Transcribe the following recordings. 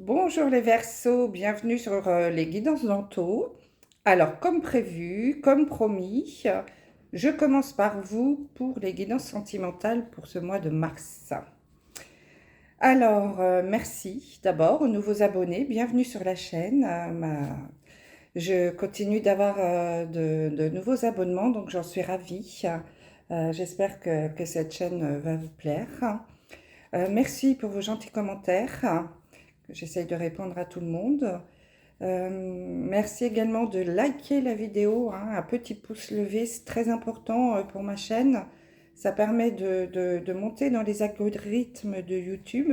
Bonjour les Verseaux, bienvenue sur les guidances d'Anto. Alors, comme prévu, comme promis, je commence par vous pour les guidances sentimentales pour ce mois de mars. Alors, merci d'abord aux nouveaux abonnés, bienvenue sur la chaîne. Je continue d'avoir de nouveaux abonnements, donc j'en suis ravie. J'espère que cette chaîne va vous plaire. Merci pour vos gentils commentaires. J'essaye de répondre à tout le monde. Merci également de liker la vidéo, hein, un petit pouce levé, c'est très important pour ma chaîne. Ça permet de monter dans les algorithmes de YouTube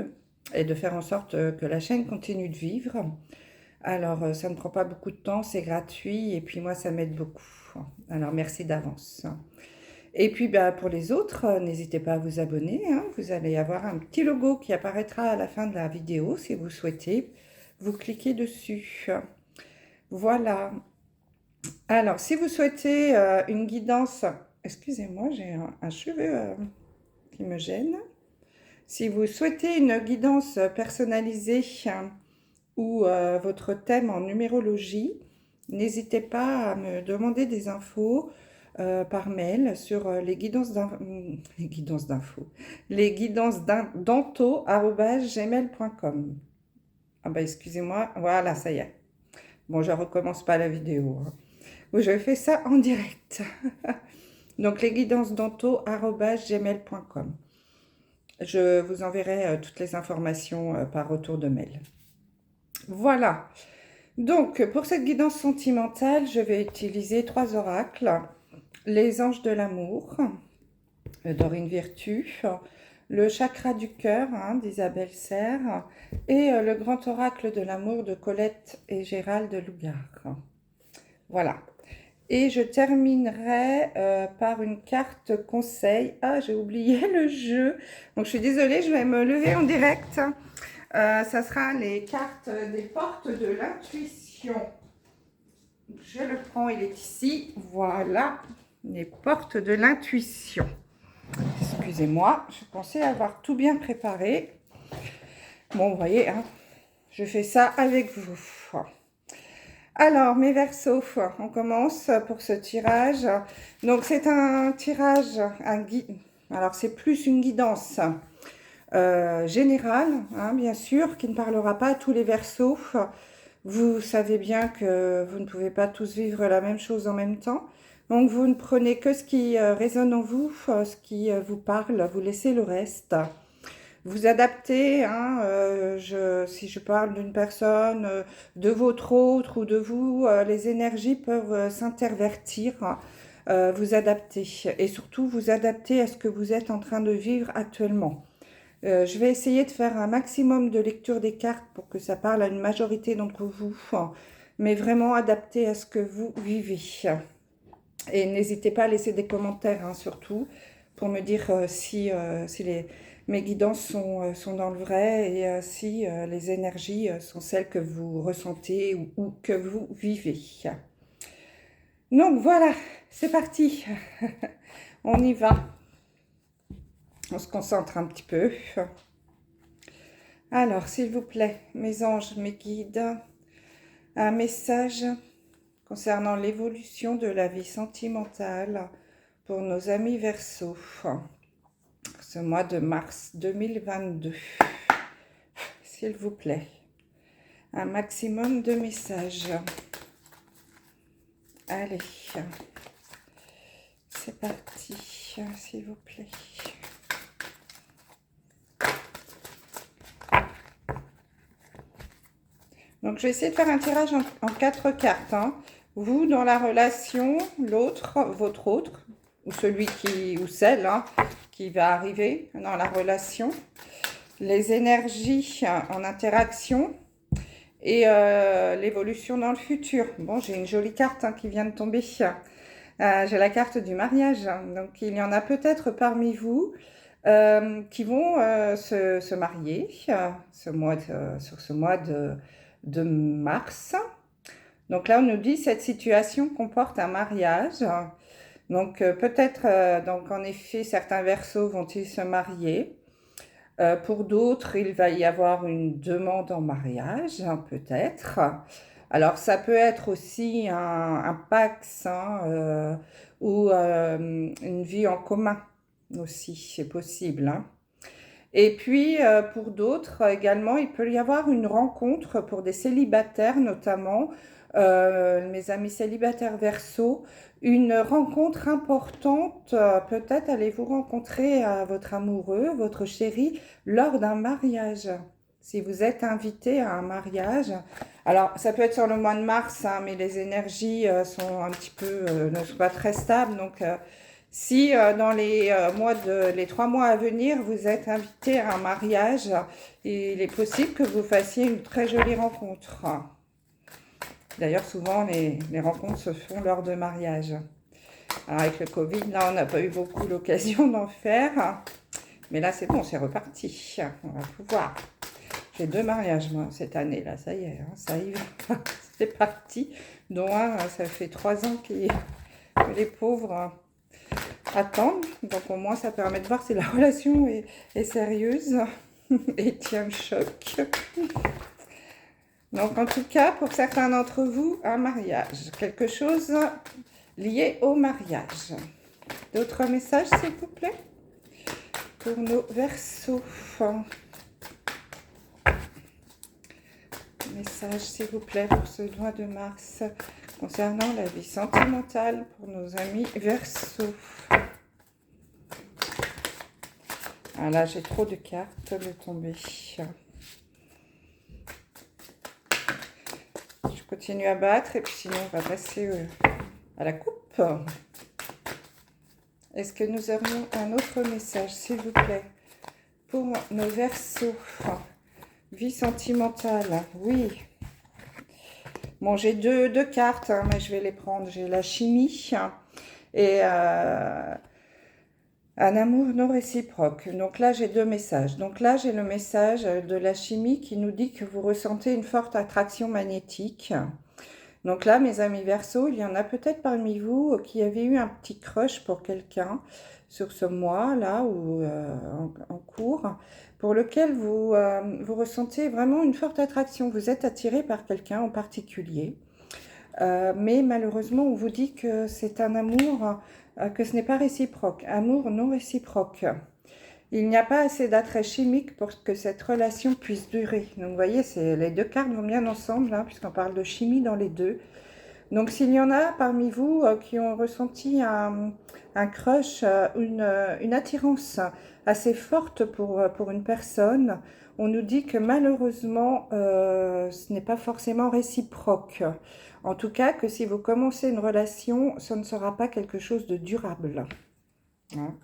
et de faire en sorte que la chaîne continue de vivre. Alors, ça ne prend pas beaucoup de temps, c'est gratuit et puis moi, ça m'aide beaucoup. Alors, merci d'avance. Et puis, pour les autres, n'hésitez pas à vous abonner, hein. Vous allez avoir un petit logo qui apparaîtra à la fin de la vidéo si vous souhaitez. Vous cliquez dessus. Voilà. Alors, si vous souhaitez une guidance... Excusez-moi, j'ai un cheveu qui me gêne. Si vous souhaitez une guidance personnalisée ou votre thème en numérologie, n'hésitez pas à me demander des infos par mail sur les guidances d'infos, les guidances d'anto@gmail.com. Ah bah excusez-moi, voilà, ça y est. Bon, je recommence pas la vidéo, hein. Je fais ça en direct. Donc les guidances d'anto@gmail.com. Je vous enverrai toutes les informations par retour de mail. Voilà. Donc, pour cette guidance sentimentale, je vais utiliser 3 oracles. Les anges de l'amour, Dorine Virtue, le chakra du cœur, hein, d'Isabelle Serre, et le grand oracle de l'amour de Colette et Gérald Lougard. Voilà. Et je terminerai par une carte conseil. Ah, j'ai oublié le jeu. Donc, je suis désolée, je vais me lever en direct. Ça sera les cartes des portes de l'intuition. Je le prends, il est ici. Voilà, les portes de l'intuition. Excusez-moi, je pensais avoir tout bien préparé. Bon, vous voyez, hein, je fais ça avec vous. Alors, mes Verseaux, on commence pour ce tirage. Donc, c'est un tirage, alors c'est plus une guidance générale, hein, bien sûr, qui ne parlera pas à tous les Verseaux. Vous savez bien que vous ne pouvez pas tous vivre la même chose en même temps. Donc, vous ne prenez que ce qui résonne en vous, ce qui vous parle, vous laissez le reste. Vous adaptez, hein, si je parle d'une personne, de votre autre ou de vous, les énergies peuvent s'intervertir. Vous adaptez et surtout vous adaptez à ce que vous êtes en train de vivre actuellement. Je vais essayer de faire un maximum de lecture des cartes pour que ça parle à une majorité d'entre vous, mais vraiment adapté à ce que vous vivez. Et n'hésitez pas à laisser des commentaires, hein, surtout, pour me dire si mes guidances sont dans le vrai et si les énergies sont celles que vous ressentez ou que vous vivez. Donc voilà, c'est parti. On y va. On se concentre un petit peu. Alors, s'il vous plaît, mes anges, mes guides, un message concernant l'évolution de la vie sentimentale pour nos amis Verseaux, ce mois de mars 2022. S'il vous plaît, un maximum de messages. Allez, c'est parti, s'il vous plaît. Donc, je vais essayer de faire un tirage en 4 cartes, hein. Vous, dans la relation, l'autre, votre autre, ou celui ou celle, hein, qui va arriver dans la relation, les énergies en interaction et l'évolution dans le futur. Bon, j'ai une jolie carte, hein, qui vient de tomber. J'ai la carte du mariage. Donc, il y en a peut-être parmi vous qui vont se marier sur ce mois de mars. Donc là, on nous dit cette situation comporte un mariage. Donc peut-être, donc en effet, certains Verseaux vont-ils se marier. Pour d'autres, il va y avoir une demande en mariage, hein, peut-être. Alors, ça peut être aussi un PACS, hein, ou une vie en commun aussi, c'est possible, hein. Et puis, pour d'autres également, il peut y avoir une rencontre pour des célibataires notamment, mes amis célibataires Verseau, une rencontre importante, peut-être allez-vous rencontrer votre amoureux, votre chéri, lors d'un mariage. Si vous êtes invité à un mariage, alors ça peut être sur le mois de mars, hein, mais les énergies sont un petit peu, ne sont pas très stables, donc si dans les 3 mois à venir, vous êtes invité à un mariage, il est possible que vous fassiez une très jolie rencontre. D'ailleurs, souvent, les rencontres se font lors de mariage. Alors, avec le Covid, là, on n'a pas eu beaucoup l'occasion d'en faire. Mais là, c'est bon, c'est reparti. On va pouvoir. J'ai 2 mariages, moi, cette année, là, ça y est, hein, ça y va. C'est parti. Dont un, ça fait 3 ans que les pauvres attendent. Donc, au moins, ça permet de voir si la relation est sérieuse et tient le choc. Donc, en tout cas, pour certains d'entre vous, un mariage. Quelque chose lié au mariage. D'autres messages, s'il vous plaît, pour nos Verseaux. Message, s'il vous plaît, pour ce mois de mars concernant la vie sentimentale pour nos amis Verseaux. Ah là, j'ai trop de cartes de tomber. Je continue à battre et puis sinon on va passer à la coupe. Est-ce que nous aurions un autre message, s'il vous plaît, pour nos Verseaux? Vie sentimentale, oui. Bon, j'ai deux cartes, hein, mais je vais les prendre. J'ai la chimie et un amour non réciproque. Donc là, j'ai 2 messages. Donc là, j'ai le message de la chimie qui nous dit que vous ressentez une forte attraction magnétique. Donc là, mes amis Verseaux, il y en a peut-être parmi vous qui avez eu un petit crush pour quelqu'un sur ce mois-là ou en cours, pour lequel vous ressentez vraiment une forte attraction. Vous êtes attiré par quelqu'un en particulier. Mais malheureusement, on vous dit que c'est un amour, que ce n'est pas réciproque, amour non réciproque. Il n'y a pas assez d'attrait chimique pour que cette relation puisse durer. Donc vous voyez, les 2 cartes vont bien ensemble, hein, puisqu'on parle de chimie dans les 2. Donc s'il y en a parmi vous qui ont ressenti un crush, une attirance assez forte pour une personne, on nous dit que malheureusement, ce n'est pas forcément réciproque. En tout cas, que si vous commencez une relation, ce ne sera pas quelque chose de durable. Hein.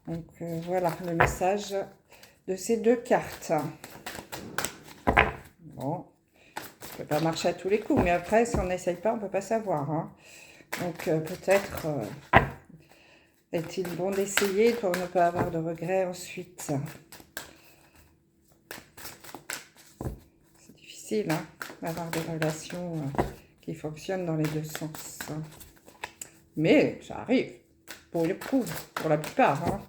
Donc voilà le message de ces 2 cartes. Bon, ça ne peut pas marcher à tous les coups, mais après, si on n'essaye pas, on ne peut pas savoir. Hein. Donc peut-être est-il bon d'essayer pour ne pas avoir de regrets ensuite. C'est difficile, hein, d'avoir des relations qui fonctionnent dans les 2 sens. Mais ça arrive, pour la plupart. Hein.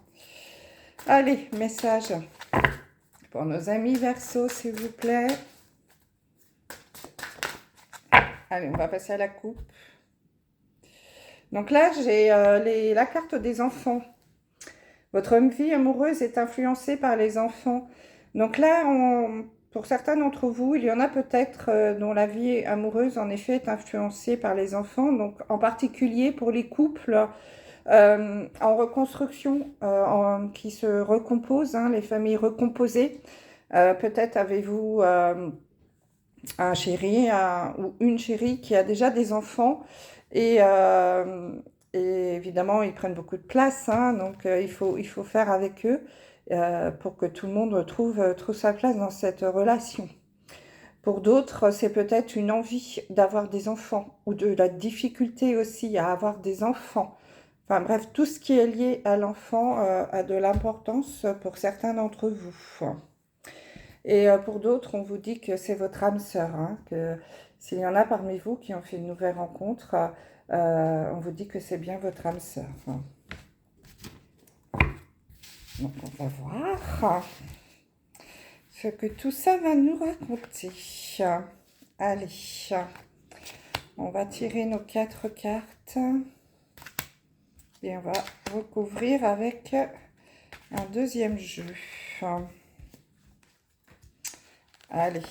Allez, message pour nos amis Verseaux, s'il vous plaît. Allez, on va passer à la coupe. Donc là, j'ai la carte des enfants. Votre vie amoureuse est influencée par les enfants. Donc là, pour certains d'entre vous, il y en a peut-être dont la vie amoureuse, en effet, est influencée par les enfants. Donc en particulier pour les couples en reconstruction, qui se recomposent, hein, les familles recomposées. Peut-être avez-vous un chéri ou une chérie qui a déjà des enfants et évidemment ils prennent beaucoup de place, hein, donc il faut faire avec eux pour que tout le monde trouve sa place dans cette relation. Pour d'autres, c'est peut-être une envie d'avoir des enfants ou de la difficulté aussi à avoir des enfants. Enfin bref, tout ce qui est lié à l'enfant a de l'importance pour certains d'entre vous. Et pour d'autres, on vous dit que c'est votre âme sœur, hein, que s'il y en a parmi vous qui ont fait une nouvelle rencontre, on vous dit que c'est bien votre âme sœur. Donc on va voir. ce que tout ça va nous raconter. Allez, on va tirer nos 4 cartes et on va recouvrir avec un deuxième jeu. Allez,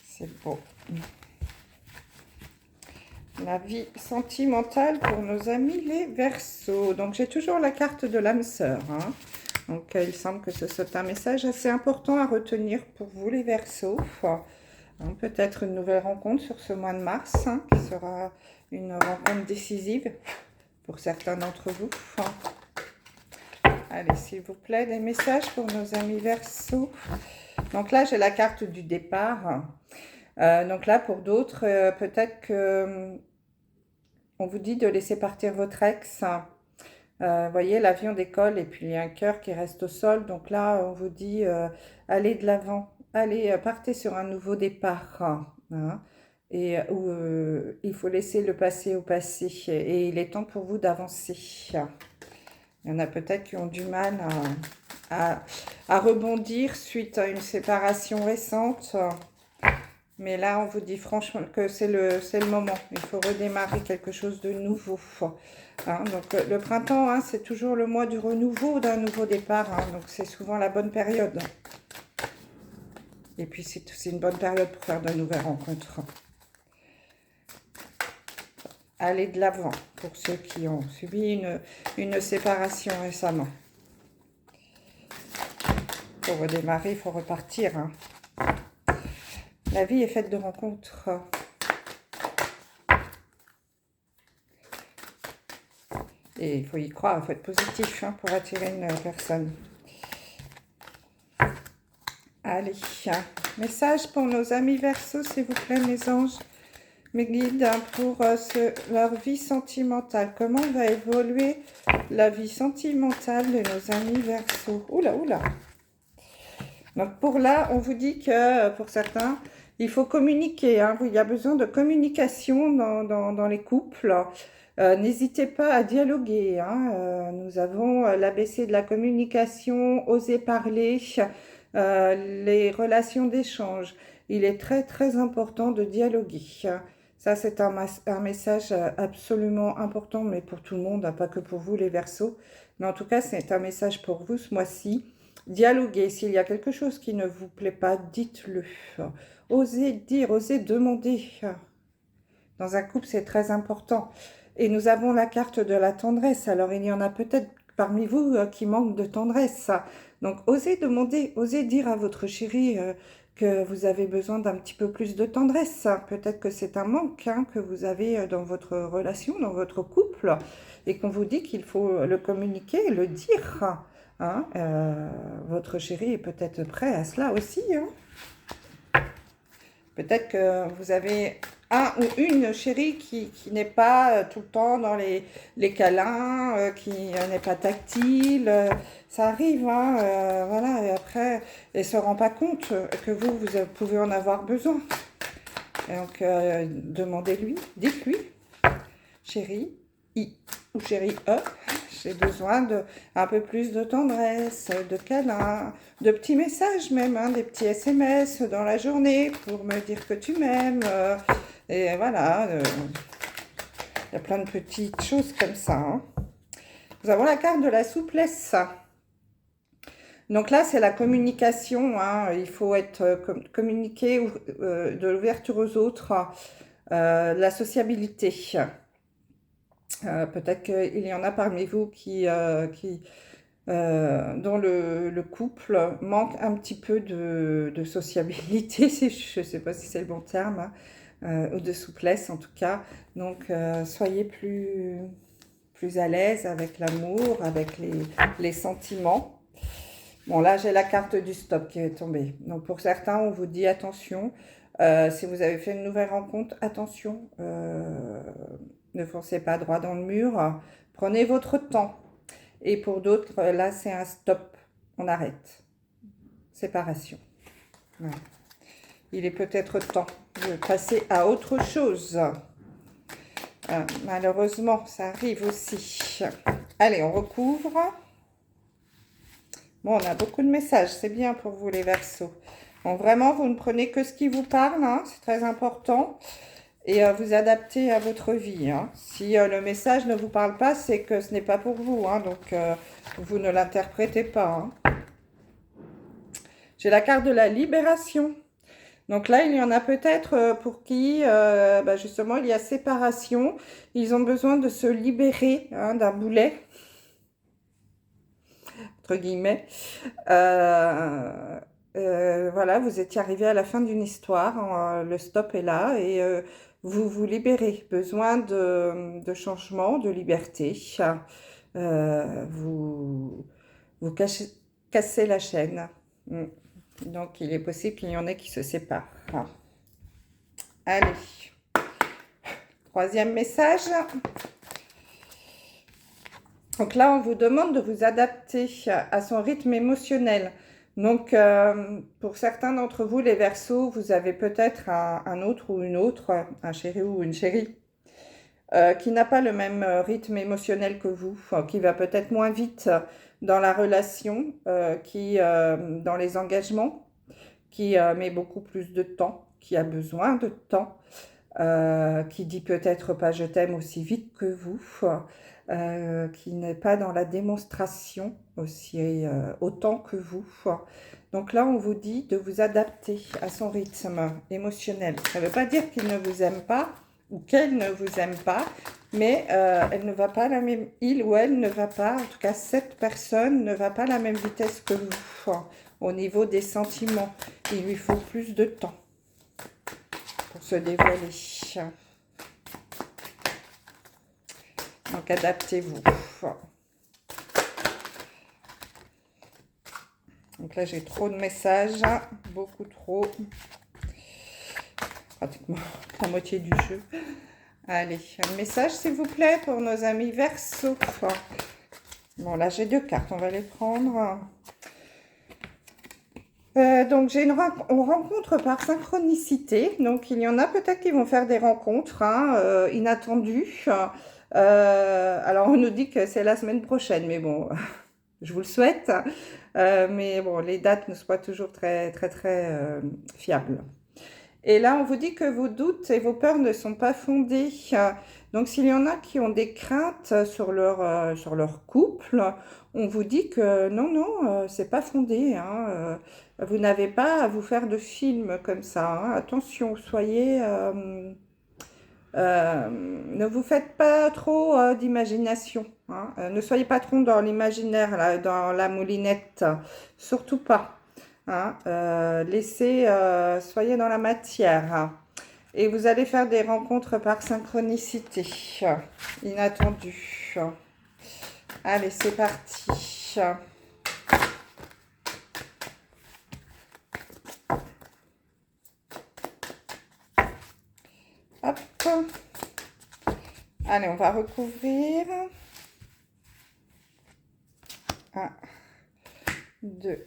c'est beau. La vie sentimentale pour nos amis les Verseaux. Donc j'ai toujours la carte de l'âme sœur, hein. Donc il semble que ce soit un message assez important à retenir pour vous les Verseaux. Peut-être une nouvelle rencontre sur ce mois de mars, hein, qui sera une rencontre décisive pour certains d'entre vous. Allez, s'il vous plaît, des messages pour nos amis Verseaux. Donc là, j'ai la carte du départ. Donc là, pour d'autres, peut-être que on vous dit de laisser partir votre ex. Voyez, l'avion décolle et puis il y a un cœur qui reste au sol. Donc là, on vous dit, allez de l'avant. Allez, partez sur un nouveau départ. Hein, et où il faut laisser le passé au passé. Et il est temps pour vous d'avancer. Il y en a peut-être qui ont du mal à rebondir suite à une séparation récente. Mais là, on vous dit franchement que c'est le moment. Il faut redémarrer quelque chose de nouveau. Hein, donc, le printemps, hein, c'est toujours le mois du renouveau, d'un nouveau départ. Hein, donc, c'est souvent la bonne période. Et puis, c'est une bonne période pour faire de nouvelles rencontres. Allez de l'avant pour ceux qui ont subi une séparation récemment. Pour redémarrer, il faut repartir. Hein. La vie est faite de rencontres. Et il faut y croire, il faut être positif, hein, pour attirer une personne. Allez, message pour nos amis Verseaux, s'il vous plaît, mes anges, mes guides, hein, pour leur vie sentimentale. Comment va évoluer la vie sentimentale de nos amis Verseaux? Oula, oula. Donc pour là, on vous dit que pour certains, il faut communiquer. Hein, il y a besoin de communication dans les couples. N'hésitez pas à dialoguer. Hein, nous avons l'ABC de la communication, oser parler, les relations d'échange. Il est très très important de dialoguer. Ça, c'est un message absolument important, mais pour tout le monde, hein, pas que pour vous les Verseaux. Mais en tout cas, c'est un message pour vous ce mois-ci. Dialoguez. S'il y a quelque chose qui ne vous plaît pas, dites-le. Osez dire, osez demander. Dans un couple, c'est très important. Et nous avons la carte de la tendresse. Alors, il y en a peut-être parmi vous qui manquent de tendresse. Donc, osez demander, osez dire à votre chéri que vous avez besoin d'un petit peu plus de tendresse. Peut-être que c'est un manque, hein, que vous avez dans votre relation, dans votre couple, et qu'on vous dit qu'il faut le communiquer, le dire. Hein, votre chéri est peut-être prêt à cela aussi. Hein. Peut-être que vous avez un ou une chérie qui n'est pas tout le temps dans les câlins, qui n'est pas tactile. Ça arrive, hein, voilà, et après, elle ne se rend pas compte que vous pouvez en avoir besoin. Et donc, demandez-lui, dites-lui, chérie, ou chérie E, j'ai besoin d'un peu plus de tendresse, de câlins, de petits messages même, hein, des petits SMS dans la journée pour me dire que tu m'aimes. Et voilà, il y a plein de petites choses comme ça. Hein. Nous avons la carte de la souplesse. Donc là, c'est la communication. Hein. Il faut être communiqué, de l'ouverture aux autres, la sociabilité. Peut-être qu'il y en a parmi vous dont le couple manque un petit peu de sociabilité, je ne sais pas si c'est le bon terme, hein, ou de souplesse en tout cas. Donc, soyez plus à l'aise avec l'amour, avec les sentiments. Bon, là, j'ai la carte du stop qui est tombée. Donc, pour certains, on vous dit attention. Si vous avez fait une nouvelle rencontre, attention. Ne foncez pas droit dans le mur. Prenez votre temps. Et pour d'autres, là, c'est un stop. On arrête. Séparation. Voilà. Il est peut-être temps de passer à autre chose. Malheureusement, ça arrive aussi. Allez, on recouvre. Bon, on a beaucoup de messages, c'est bien pour vous les Verseaux. Bon, vraiment, vous ne prenez que ce qui vous parle, hein, c'est très important. Et vous adaptez à votre vie, hein. Si le message ne vous parle pas, c'est que ce n'est pas pour vous, hein, donc vous ne l'interprétez pas, hein. J'ai la carte de la libération. Donc là, il y en a peut-être pour qui, bah, justement, il y a séparation. Ils ont besoin de se libérer, hein, d'un boulet, entre guillemets. Voilà, vous étiez arrivé à la fin d'une histoire, hein, le stop est là et vous vous libérez. Besoin de changement, de liberté. Vous, vous cassez la chaîne. Mm. Donc, il est possible qu'il y en ait qui se séparent. Allez, troisième message. Donc là, on vous demande de vous adapter à son rythme émotionnel. Donc, pour certains d'entre vous, les Verseaux, vous avez peut-être un autre ou une autre, un chéri ou une chérie, qui n'a pas le même rythme émotionnel que vous, qui va peut-être moins vite dans la relation, qui dans les engagements, qui met beaucoup plus de temps, qui a besoin de temps, qui dit peut-être pas je t'aime aussi vite que vous, qui n'est pas dans la démonstration aussi autant que vous. Donc là, on vous dit de vous adapter à son rythme émotionnel. Ça ne veut pas dire qu'il ne vous aime pas ou qu'elle ne vous aime pas, mais elle ne va pas la même, il ou elle ne va pas, en tout cas cette personne ne va pas à la même vitesse que vous. Au niveau des sentiments, il lui faut plus de temps pour se dévoiler. Donc adaptez-vous. Donc là j'ai trop de messages, beaucoup trop. Pratiquement la moitié du jeu. Allez, un message s'il vous plaît pour nos amis Verseaux. Bon là j'ai deux cartes, on va les prendre. Donc j'ai une rencontre par synchronicité. Donc il y en a peut-être qui vont faire des rencontres inattendues. Alors on nous dit que c'est la semaine prochaine, mais bon, je vous le souhaite. Mais bon, les dates ne sont pas toujours très fiables. Et là, on vous dit que vos doutes et vos peurs ne sont pas fondés. Donc, s'il y en a qui ont des craintes sur leur couple, on vous dit que non, c'est pas fondé, hein. Vous n'avez pas à vous faire de films comme ça, hein. Attention, ne vous faites pas trop d'imagination, hein. Ne soyez pas trop dans l'imaginaire, là, dans la moulinette, surtout pas, hein. Soyez dans la matière, hein. Et vous allez faire des rencontres par synchronicité, inattendues. Allez, c'est parti. Hop. Allez, on va recouvrir. 1, 2,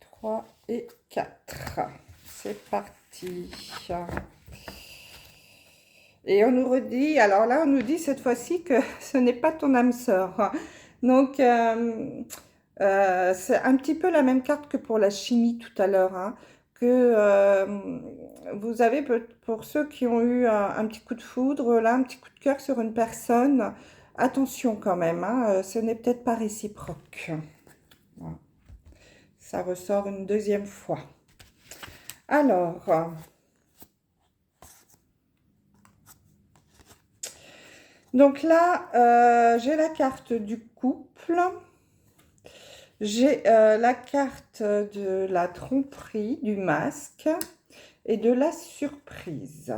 3 et 4. C'est parti. Et on nous redit, alors là, on nous dit cette fois-ci que ce n'est pas ton âme sœur. Donc, c'est un petit peu la même carte que pour la chimie tout à l'heure, hein, que vous avez, pour ceux qui ont eu un petit coup de foudre, là, un petit coup de cœur sur une personne, attention quand même, hein, ce n'est peut-être pas réciproque. Voilà. Ça ressort une deuxième fois. Alors, donc là, j'ai la carte du couple, j'ai la carte de la tromperie, du masque et de la surprise.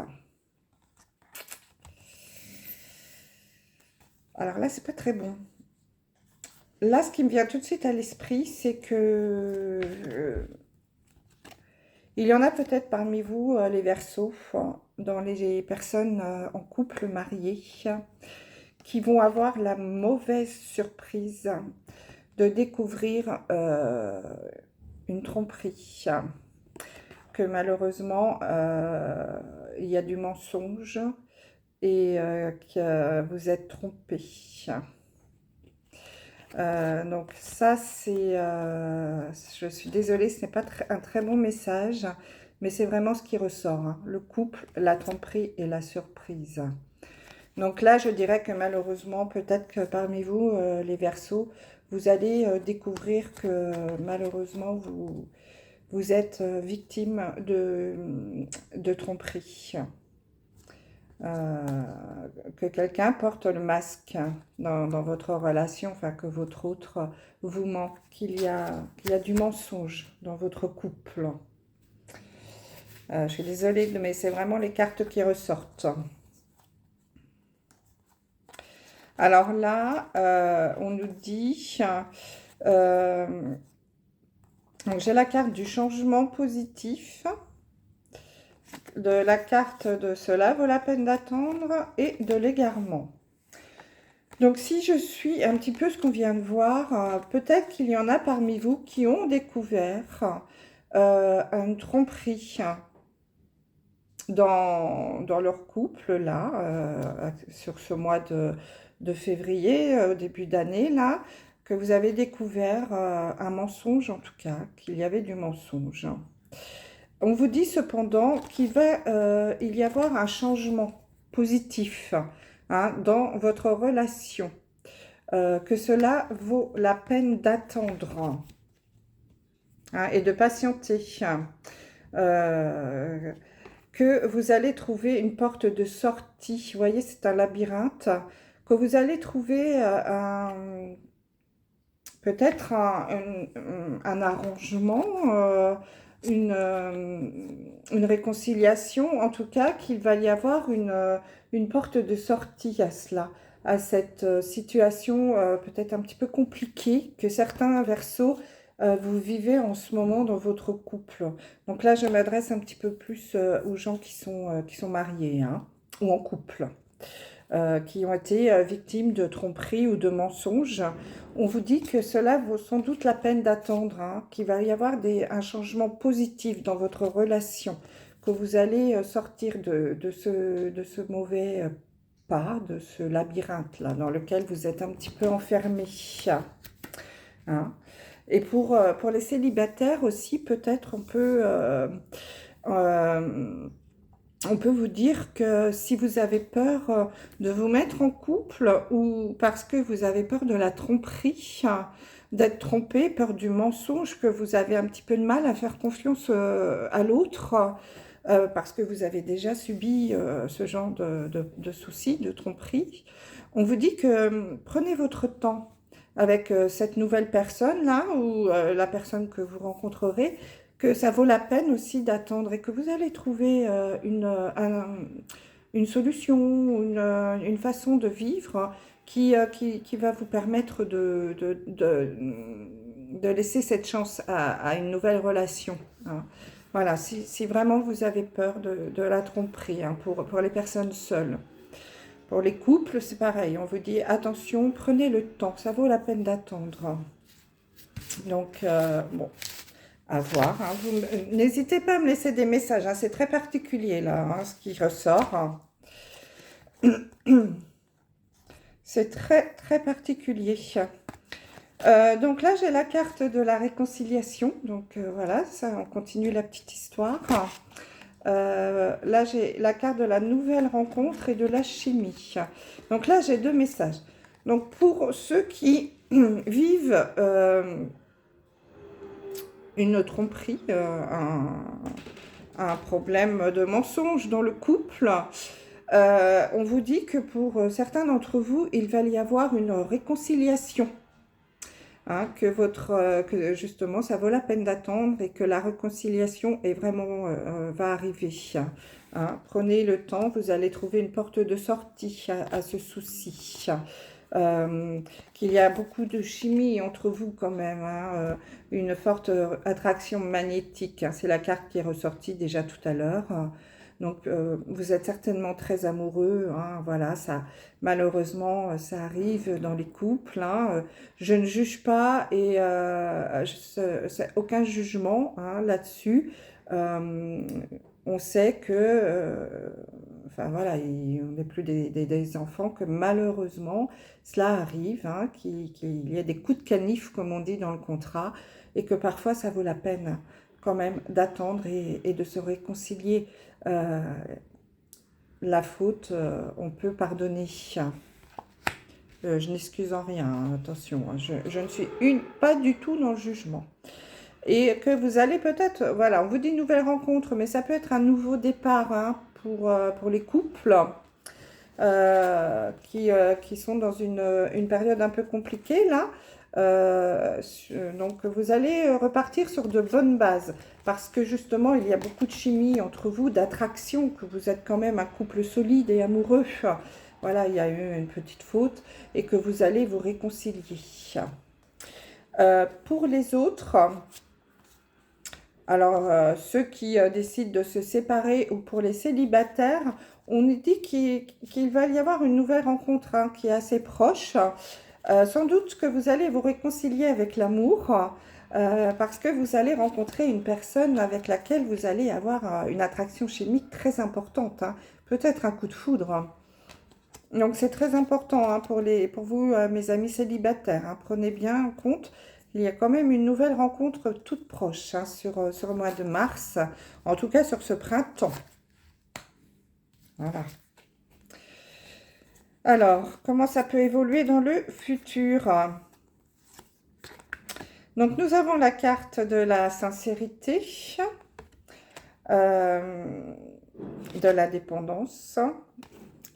Alors là, c'est pas très bon. Là, ce qui me vient tout de suite à l'esprit, c'est que il y en a peut-être parmi vous, les Verseaux, dans les personnes en couple marié, qui vont avoir la mauvaise surprise de découvrir une tromperie, que malheureusement, il y a du mensonge et que vous êtes trompé. Donc ça, c'est... je suis désolée, ce n'est pas un très bon message, mais c'est vraiment ce qui ressort, hein. Le couple, la tromperie et la surprise. Donc là, je dirais que malheureusement, peut-être que parmi vous, les Verseaux, vous allez découvrir que malheureusement, vous êtes victime de tromperie. Que quelqu'un porte le masque dans votre relation, enfin que votre autre vous ment, qu'il y a du mensonge dans votre couple. Je suis désolée, mais c'est vraiment les cartes qui ressortent. Alors là, on nous dit... donc j'ai la carte du changement positif, de la carte de cela vaut la peine d'attendre et de l'égarement. Donc si je suis un petit peu ce qu'on vient de voir, peut-être qu'il y en a parmi vous qui ont découvert une tromperie dans leur couple, là, sur ce mois de février, au début d'année, là, que vous avez découvert un mensonge, en tout cas, qu'il y avait du mensonge. On vous dit cependant qu'il va y avoir un changement positif, hein, dans votre relation, que cela vaut la peine d'attendre, hein, et de patienter, que vous allez trouver une porte de sortie. Vous voyez, c'est un labyrinthe, que vous allez trouver peut-être un arrangement, une réconciliation, en tout cas, qu'il va y avoir une porte de sortie à cela, à cette situation peut-être un petit peu compliquée que certains Verseaux vous vivez en ce moment dans votre couple. Donc là, je m'adresse un petit peu plus aux gens qui sont mariés, hein, ou en couple. Qui ont été victimes de tromperies ou de mensonges. On vous dit que cela vaut sans doute la peine d'attendre, hein, qu'il va y avoir un changement positif dans votre relation, que vous allez sortir de ce mauvais pas, de ce labyrinthe-là, dans lequel vous êtes un petit peu enfermé. Hein. Et pour les célibataires aussi, peut-être on peut vous dire que si vous avez peur de vous mettre en couple ou parce que vous avez peur de la tromperie, d'être trompé, peur du mensonge, que vous avez un petit peu de mal à faire confiance à l'autre, parce que vous avez déjà subi ce genre de soucis, de tromperie, on vous dit que prenez votre temps avec cette nouvelle personne-là ou la personne que vous rencontrerez, que ça vaut la peine aussi d'attendre et que vous allez trouver une solution, une façon de vivre qui va vous permettre de laisser cette chance à une nouvelle relation, hein. Voilà, si vraiment vous avez peur de la tromperie, hein, pour les personnes seules. Pour les couples, c'est pareil, on vous dit attention, prenez le temps, ça vaut la peine d'attendre. Donc, bon, à voir, hein. N'hésitez pas à me laisser des messages, hein. C'est très particulier là, hein, ce qui ressort. C'est très très particulier. Donc là, j'ai la carte de la réconciliation. Donc voilà, ça, on continue la petite histoire. Là, j'ai la carte de la nouvelle rencontre et de la chimie. Donc là, j'ai deux messages. Donc pour ceux qui vivent une tromperie, un problème de mensonge dans le couple, on vous dit que pour certains d'entre vous, il va y avoir une réconciliation. Hein, que justement, ça vaut la peine d'attendre et que la réconciliation est vraiment, va arriver. Hein. Prenez le temps, vous allez trouver une porte de sortie à ce souci. Qu'il y a beaucoup de chimie entre vous quand même, hein, une forte attraction magnétique, hein, c'est la carte qui est ressortie déjà tout à l'heure. Donc vous êtes certainement très amoureux, hein, voilà, ça, malheureusement ça arrive dans les couples, hein. Je ne juge pas et aucun jugement, hein, là-dessus. On sait que, enfin voilà, on n'est plus des enfants, que malheureusement, cela arrive, hein, qu'il y a des coups de canif, comme on dit dans le contrat, et que parfois ça vaut la peine quand même d'attendre et de se réconcilier. Euh, la faute, on peut pardonner. Je n'excuse en rien, hein, attention, hein, je ne suis pas du tout dans le jugement. Et que vous allez peut-être, voilà, on vous dit nouvelle rencontre, mais ça peut être un nouveau départ, hein, pour les couples qui sont dans une période un peu compliquée là. Donc vous allez repartir sur de bonnes bases parce que justement il y a beaucoup de chimie entre vous, d'attraction, que vous êtes quand même un couple solide et amoureux. Voilà, il y a eu une petite faute et que vous allez vous réconcilier. Pour les autres, alors ceux qui décident de se séparer ou pour les célibataires, on nous dit qu'il va y avoir une nouvelle rencontre, hein, qui est assez proche. Sans doute que vous allez vous réconcilier avec l'amour parce que vous allez rencontrer une personne avec laquelle vous allez avoir une attraction chimique très importante, hein, peut-être un coup de foudre. Donc c'est très important, hein, pour vous, mes amis célibataires, hein. Prenez bien en compte, il y a quand même une nouvelle rencontre toute proche, hein, sur le mois de mars, en tout cas sur ce printemps. Voilà. Alors, comment ça peut évoluer dans le futur? Donc nous avons la carte de la sincérité, de la dépendance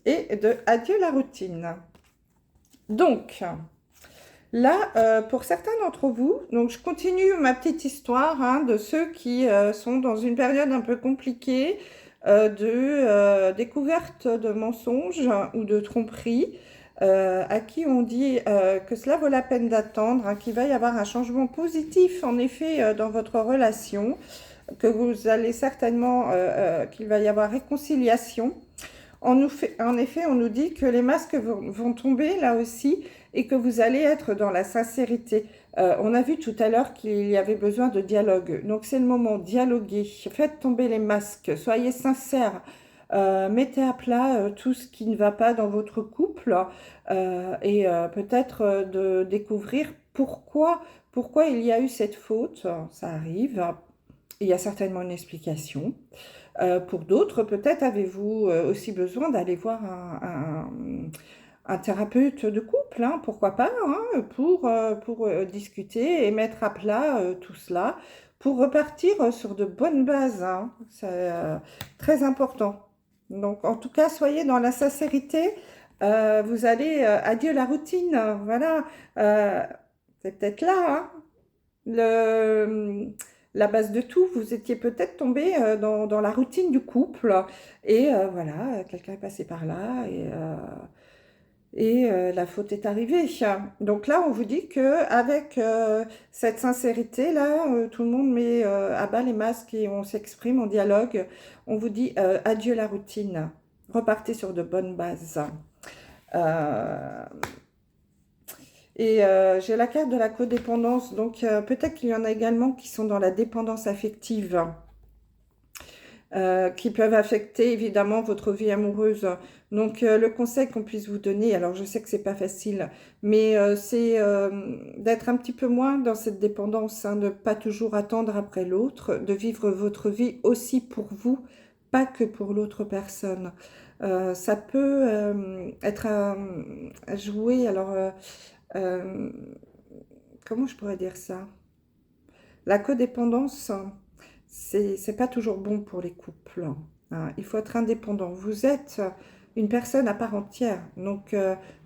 et de adieu la routine. Donc, là, pour certains d'entre vous, donc je continue ma petite histoire, hein, de ceux qui sont dans une période un peu compliquée de découverte de mensonges ou de tromperies, à qui on dit que cela vaut la peine d'attendre, hein, qu'il va y avoir un changement positif en effet dans votre relation, que vous allez certainement, qu'il va y avoir réconciliation. En effet, on nous dit que les masques vont tomber là aussi et que vous allez être dans la sincérité. On a vu tout à l'heure qu'il y avait besoin de dialogue. Donc c'est le moment, dialoguer, faites tomber les masques, soyez sincères, mettez à plat tout ce qui ne va pas dans votre couple et peut-être de découvrir pourquoi il y a eu cette faute. Ça arrive, il y a certainement une explication. Pour d'autres, peut-être avez-vous aussi besoin d'aller voir un thérapeute de couple, hein, pourquoi pas, hein, pour discuter et mettre à plat tout cela, pour repartir sur de bonnes bases, hein. C'est très important. Donc, en tout cas, soyez dans la sincérité. Vous allez, adieu la routine, voilà. C'est peut-être là, hein, la base de tout. Vous étiez peut-être tombé dans la routine du couple et voilà, quelqu'un est passé par là et la faute est arrivée. Donc là, on vous dit que avec cette sincérité-là, tout le monde met à bas les masques et on s'exprime, on dialogue. On vous dit adieu la routine, repartez sur de bonnes bases. Et j'ai la carte de la codépendance, donc peut-être qu'il y en a également qui sont dans la dépendance affective, qui peuvent affecter évidemment votre vie amoureuse. Donc le conseil qu'on puisse vous donner, alors je sais que c'est pas facile, mais c'est d'être un petit peu moins dans cette dépendance, hein, de pas toujours attendre après l'autre, de vivre votre vie aussi pour vous, pas que pour l'autre personne. Ça peut être à jouer, alors comment je pourrais dire ça? La codépendance, c'est pas toujours bon pour les couples, hein. Il faut être indépendant. Vous êtes une personne à part entière, donc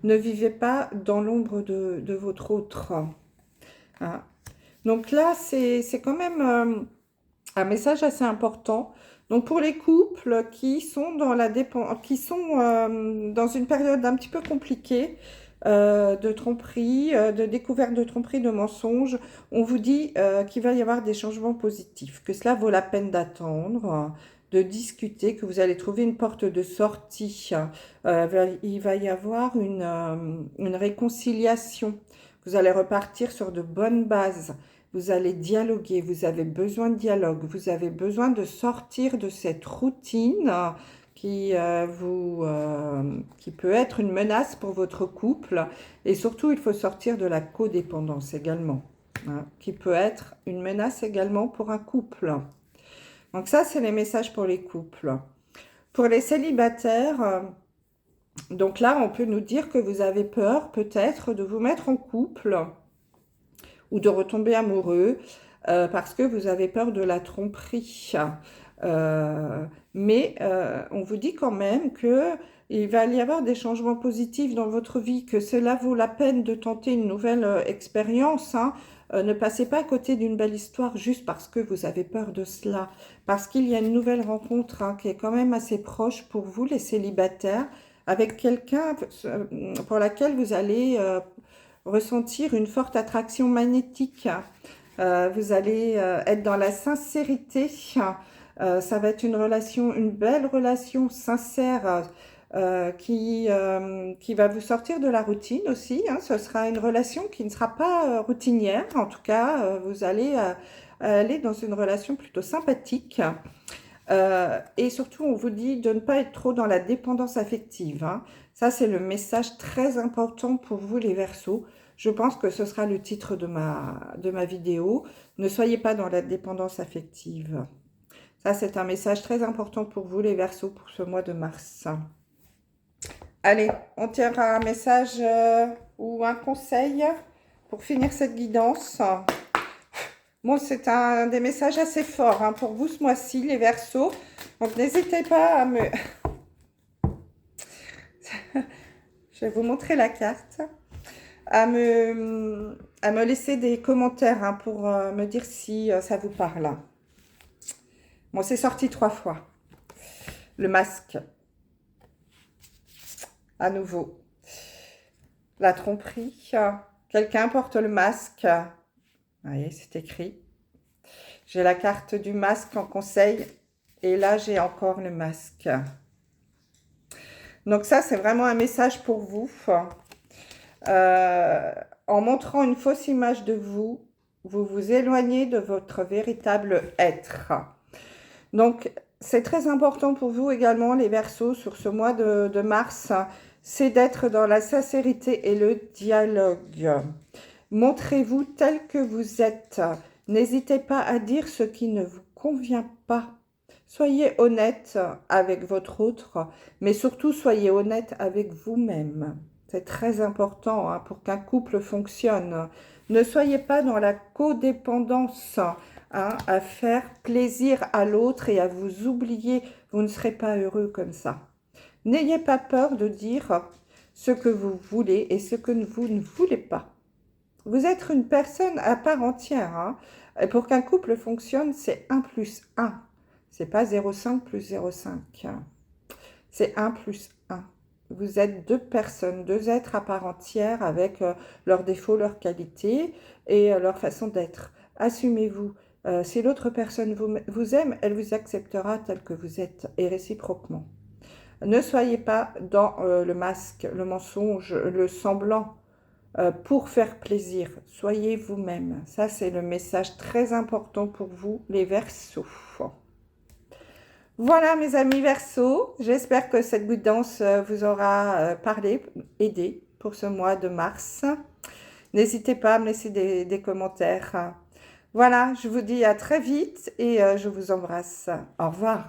ne vivez pas dans l'ombre de votre autre, hein. Donc là, c'est quand même un message assez important. Donc pour les couples qui sont dans une période un petit peu compliquée, de tromperie, de découverte de tromperie, de mensonges, on vous dit qu'il va y avoir des changements positifs, que cela vaut la peine d'attendre, de discuter, que vous allez trouver une porte de sortie. Il va y avoir une réconciliation. Vous allez repartir sur de bonnes bases. vous allez dialoguer, vous avez besoin de dialogue, vous avez besoin de sortir de cette routine qui peut être une menace pour votre couple. Et surtout, il faut sortir de la codépendance également, hein, qui peut être une menace également pour un couple. Donc ça, c'est les messages pour les couples. Pour les célibataires, donc là, on peut nous dire que vous avez peur peut-être de vous mettre en couple ou de retomber amoureux parce que vous avez peur de la tromperie. Mais on vous dit quand même que il va y avoir des changements positifs dans votre vie, que cela vaut la peine de tenter une nouvelle expérience, hein. Ne passez pas à côté d'une belle histoire juste parce que vous avez peur de cela. Parce qu'il y a une nouvelle rencontre, hein, qui est quand même assez proche pour vous, les célibataires, avec quelqu'un pour laquelle vous allez ressentir une forte attraction magnétique. Vous allez être dans la sincérité. Ça va être une relation, une belle relation sincère qui va vous sortir de la routine aussi, hein. Ce sera une relation qui ne sera pas routinière. En tout cas, vous allez aller dans une relation plutôt sympathique. Et surtout, on vous dit de ne pas être trop dans la dépendance affective, hein. Ça, c'est le message très important pour vous, les Verseaux. Je pense que ce sera le titre de ma vidéo. Ne soyez pas dans la dépendance affective. Ça, c'est un message très important pour vous, les Verseaux, pour ce mois de mars. Allez, on tirera un message ou un conseil pour finir cette guidance. Bon, c'est un des messages assez forts, hein, pour vous ce mois-ci, les Verseaux. Donc, n'hésitez pas à me... Je vais vous montrer la carte. À me laisser des commentaires, hein, pour me dire si ça vous parle. Bon, c'est sorti 3 fois. Le masque. À nouveau. La tromperie. Quelqu'un porte le masque. Vous voyez, c'est écrit. J'ai la carte du masque en conseil. Et là, j'ai encore le masque. Donc ça, c'est vraiment un message pour vous. En montrant une fausse image de vous, vous vous éloignez de votre véritable être. Donc, c'est très important pour vous également, les Verseaux, sur ce mois de mars, c'est d'être dans la sincérité et le dialogue. Montrez-vous tel que vous êtes. N'hésitez pas à dire ce qui ne vous convient pas. Soyez honnête avec votre autre, mais surtout soyez honnête avec vous-même. C'est très important, hein, pour qu'un couple fonctionne. Ne soyez pas dans la codépendance, hein, à faire plaisir à l'autre et à vous oublier. Vous ne serez pas heureux comme ça. N'ayez pas peur de dire ce que vous voulez et ce que vous ne voulez pas. Vous êtes une personne à part entière, hein. Et pour qu'un couple fonctionne, c'est 1 plus 1. C'est pas 0,5 plus 0,5. C'est 1 plus 1. Vous êtes 2 personnes, 2 êtres à part entière avec leurs défauts, leurs qualités et leur façon d'être. Assumez-vous. Si l'autre personne vous aime, elle vous acceptera tel que vous êtes et réciproquement. Ne soyez pas dans le masque, le mensonge, le semblant pour faire plaisir. Soyez vous-même. Ça, c'est le message très important pour vous, les Verseaux. Voilà, mes amis Verseaux. J'espère que cette guidance vous aura parlé, aidé pour ce mois de mars. N'hésitez pas à me laisser des commentaires. Voilà, je vous dis à très vite et je vous embrasse. Au revoir.